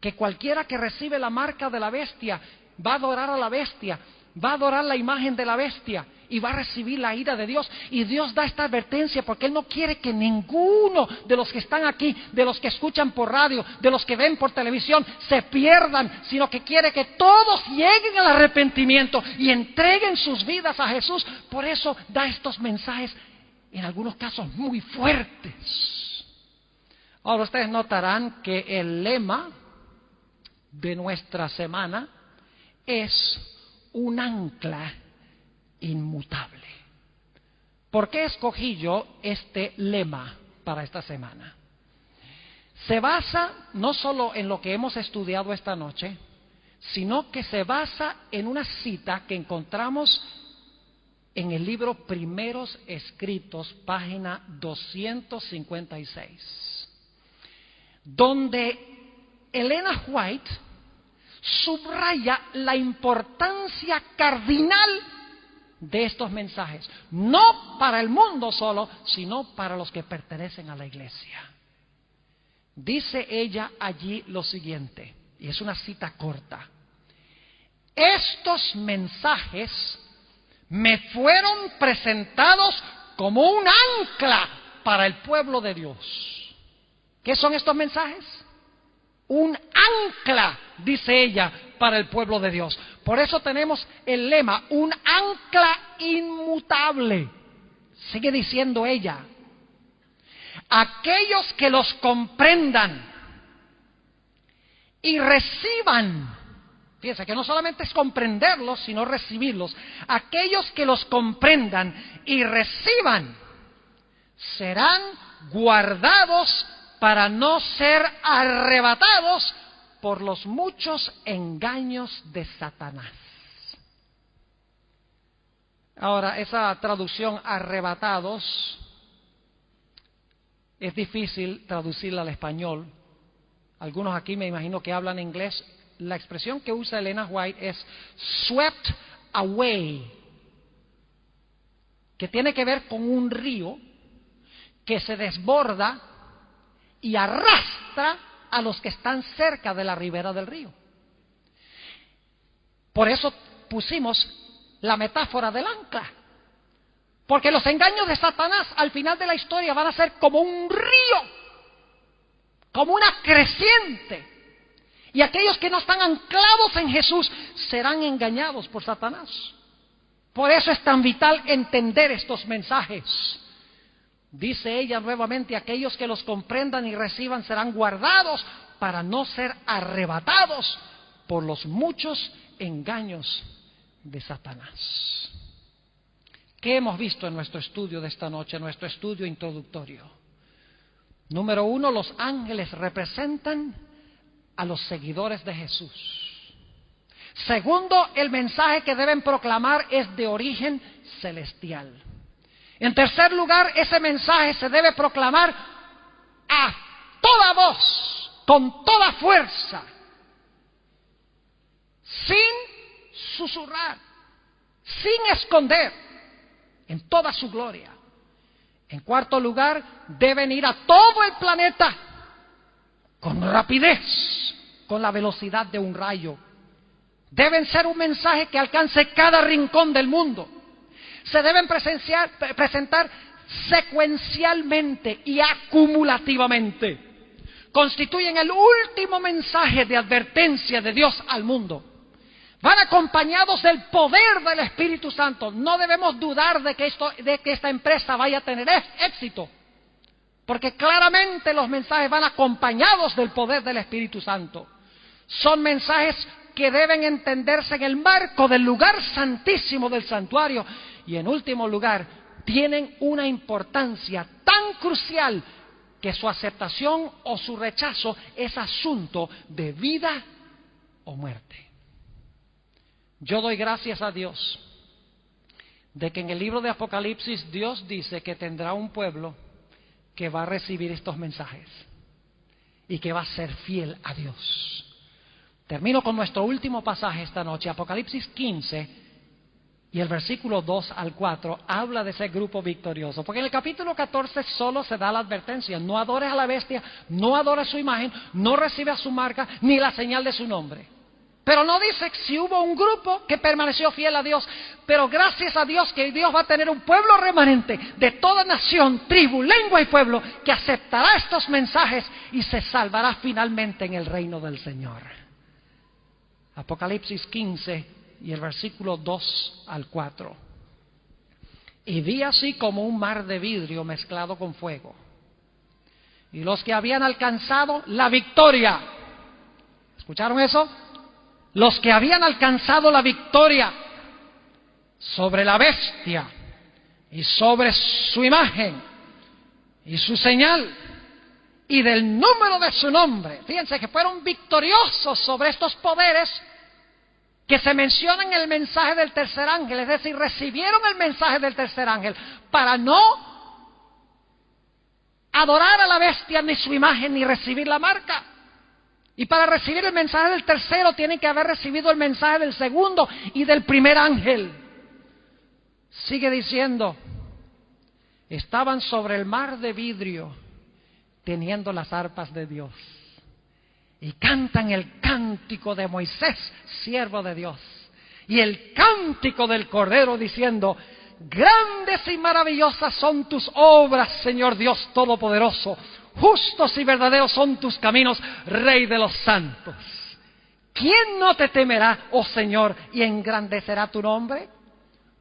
Speaker 2: Que cualquiera que recibe la marca de la bestia va a adorar a la bestia, va a adorar la imagen de la bestia y va a recibir la ira de Dios. Y Dios da esta advertencia porque Él no quiere que ninguno de los que están aquí, de los que escuchan por radio, de los que ven por televisión, se pierdan, sino que quiere que todos lleguen al arrepentimiento y entreguen sus vidas a Jesús. Por eso da estos mensajes, en algunos casos muy fuertes. Ahora ustedes notarán que el lema de nuestra semana es un ancla inmutable. ¿Por qué escogí yo este lema para esta semana? Se basa no solo en lo que hemos estudiado esta noche, sino que se basa en una cita que encontramos en el libro Primeros Escritos, página 256, donde Elena White subraya la importancia cardinal de estos mensajes, no para el mundo solo, sino para los que pertenecen a la iglesia. Dice ella allí lo siguiente, y es una cita corta: estos mensajes me fueron presentados como un ancla para el pueblo de Dios. ¿Qué son estos mensajes? Un ancla, dice ella, para el pueblo de Dios. Por eso tenemos el lema, un ancla inmutable. Sigue diciendo ella: aquellos que los comprendan y reciban. Fíjense que no solamente es comprenderlos, sino recibirlos. Aquellos que los comprendan y reciban serán guardados para no ser arrebatados por los muchos engaños de Satanás. Ahora, esa traducción arrebatados es difícil traducirla al español. Algunos aquí me imagino que hablan inglés. La expresión que usa Elena White es swept away, que tiene que ver con un río que se desborda y arrastra a los que están cerca de la ribera del río. Por eso pusimos la metáfora del ancla, porque los engaños de Satanás al final de la historia van a ser como un río, como una creciente, y aquellos que no están anclados en Jesús serán engañados por Satanás. Por eso es tan vital entender estos mensajes. Dice ella nuevamente, aquellos que los comprendan y reciban serán guardados para no ser arrebatados por los muchos engaños de Satanás. ¿Qué hemos visto en nuestro estudio de esta noche, en nuestro estudio introductorio? Número 1, los ángeles representan a los seguidores de Jesús. Segundo, el mensaje que deben proclamar es de origen celestial. En tercer lugar, ese mensaje se debe proclamar a toda voz, con toda fuerza, sin susurrar, sin esconder, en toda su gloria. En cuarto lugar, deben ir a todo el planeta con rapidez, con la velocidad de un rayo. Deben ser un mensaje que alcance cada rincón del mundo. Se deben presentar secuencialmente y acumulativamente. Constituyen el último mensaje de advertencia de Dios al mundo. Van acompañados del poder del Espíritu Santo. No debemos dudar de que esta empresa vaya a tener éxito, porque claramente los mensajes van acompañados del poder del Espíritu Santo. Son mensajes que deben entenderse en el marco del lugar santísimo del santuario, y en último lugar tienen una importancia tan crucial que su aceptación o su rechazo es asunto de vida o muerte. Yo doy gracias a Dios de que en el libro de Apocalipsis Dios dice que tendrá un pueblo que va a recibir estos mensajes y que va a ser fiel a Dios. Termino con nuestro último pasaje esta noche. Apocalipsis 15 y el versículo 2 al 4 habla de ese grupo victorioso, porque en el capítulo 14 solo se da la advertencia: no adores a la bestia, no adores su imagen, no recibas su marca ni la señal de su nombre. Pero no dice si hubo un grupo que permaneció fiel a Dios. Pero gracias a Dios que Dios va a tener un pueblo remanente de toda nación, tribu, lengua y pueblo que aceptará estos mensajes y se salvará finalmente en el reino del Señor. Apocalipsis 15 y el versículo 2 al 4. Y vi así como un mar de vidrio mezclado con fuego, y los que habían alcanzado la victoria. ¿Escucharon eso? Los que habían alcanzado la victoria sobre la bestia y sobre su imagen y su señal y del número de su nombre. Fíjense que fueron victoriosos sobre estos poderes que se mencionan en el mensaje del tercer ángel. Es decir, recibieron el mensaje del tercer ángel para no adorar a la bestia ni su imagen ni recibir la marca. Y para recibir el mensaje del tercero tienen que haber recibido el mensaje del segundo y del primer ángel. Sigue diciendo: estaban sobre el mar de vidrio teniendo las arpas de Dios y cantan el cántico de Moisés, siervo de Dios, y el cántico del Cordero, diciendo: grandes y maravillosas son tus obras, Señor Dios Todopoderoso. Justos y verdaderos son tus caminos, Rey de los santos. ¿Quién no te temerá, oh Señor, y engrandecerá tu nombre?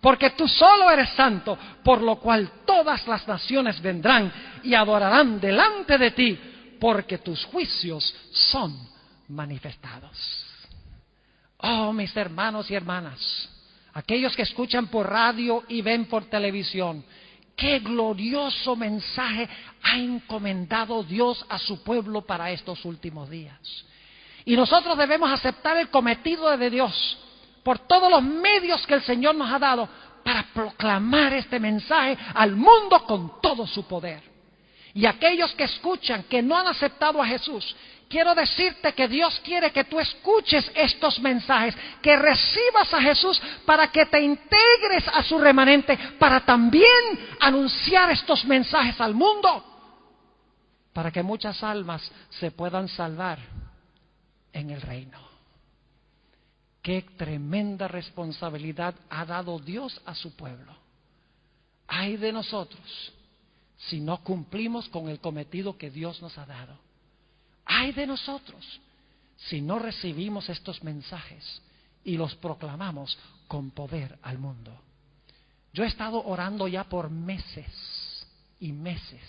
Speaker 2: Porque tú solo eres santo, por lo cual todas las naciones vendrán y adorarán delante de ti, porque tus juicios son manifestados. Oh, mis hermanos y hermanas, aquellos que escuchan por radio y ven por televisión, qué glorioso mensaje ha encomendado Dios a su pueblo para estos últimos días. Y nosotros debemos aceptar el cometido de Dios por todos los medios que el Señor nos ha dado para proclamar este mensaje al mundo con todo su poder. Y aquellos que escuchan, que no han aceptado a Jesús, quiero decirte que Dios quiere que tú escuches estos mensajes, que recibas a Jesús para que te integres a su remanente, para también anunciar estos mensajes al mundo, para que muchas almas se puedan salvar en el reino. Qué tremenda responsabilidad ha dado Dios a su pueblo. Ay de nosotros si no cumplimos con el cometido que Dios nos ha dado. Ay de nosotros si no recibimos estos mensajes y los proclamamos con poder al mundo. Yo he estado orando ya por meses y meses.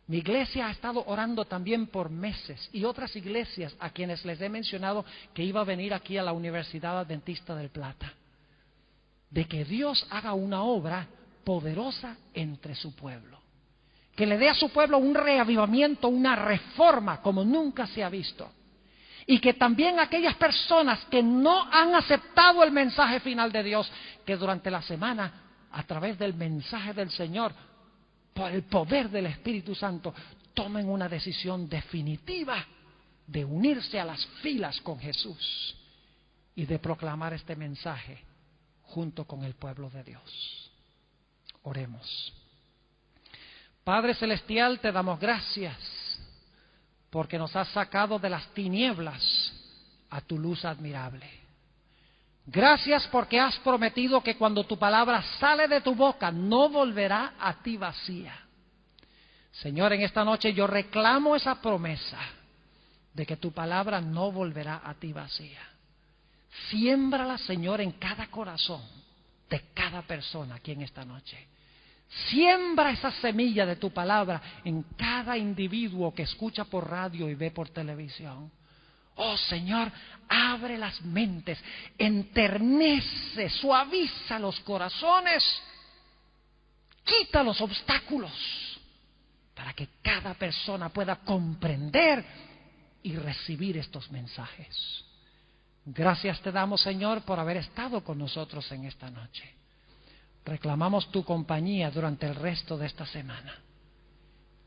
Speaker 2: Mi iglesia ha estado orando también por meses, y otras iglesias a quienes les he mencionado que iba a venir aquí a la Universidad Adventista del Plata, de que Dios haga una obra poderosa entre su pueblo, que le dé a su pueblo un reavivamiento, una reforma como nunca se ha visto, y que también aquellas personas que no han aceptado el mensaje final de Dios, que durante la semana, a través del mensaje del Señor, por el poder del Espíritu Santo, tomen una decisión definitiva de unirse a las filas con Jesús y de proclamar este mensaje junto con el pueblo de Dios. Oremos. Padre Celestial, te damos gracias porque nos has sacado de las tinieblas a tu luz admirable. Gracias porque has prometido que cuando tu palabra sale de tu boca no volverá a ti vacía. Señor, en esta noche yo reclamo esa promesa de que tu palabra no volverá a ti vacía. Siémbrala, Señor, en cada corazón de cada persona aquí en esta noche. Siembra esa semilla de tu palabra en cada individuo que escucha por radio y ve por televisión. Oh Señor, abre las mentes, enternece, suaviza los corazones, quita los obstáculos para que cada persona pueda comprender y recibir estos mensajes. Gracias te damos, Señor, por haber estado con nosotros en esta noche. Reclamamos tu compañía durante el resto de esta semana.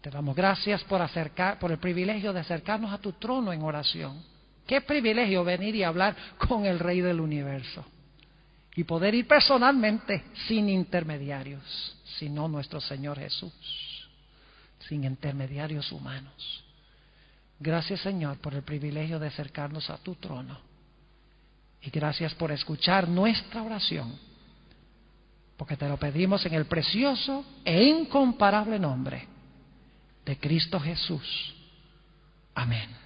Speaker 2: Te damos gracias por el privilegio de acercarnos a tu trono en oración. Qué privilegio venir y hablar con el Rey del Universo y poder ir personalmente sin intermediarios, sino nuestro Señor Jesús, sin intermediarios humanos. Gracias, Señor, por el privilegio de acercarnos a tu trono, y gracias por escuchar nuestra oración, porque te lo pedimos en el precioso e incomparable nombre de Cristo Jesús. Amén.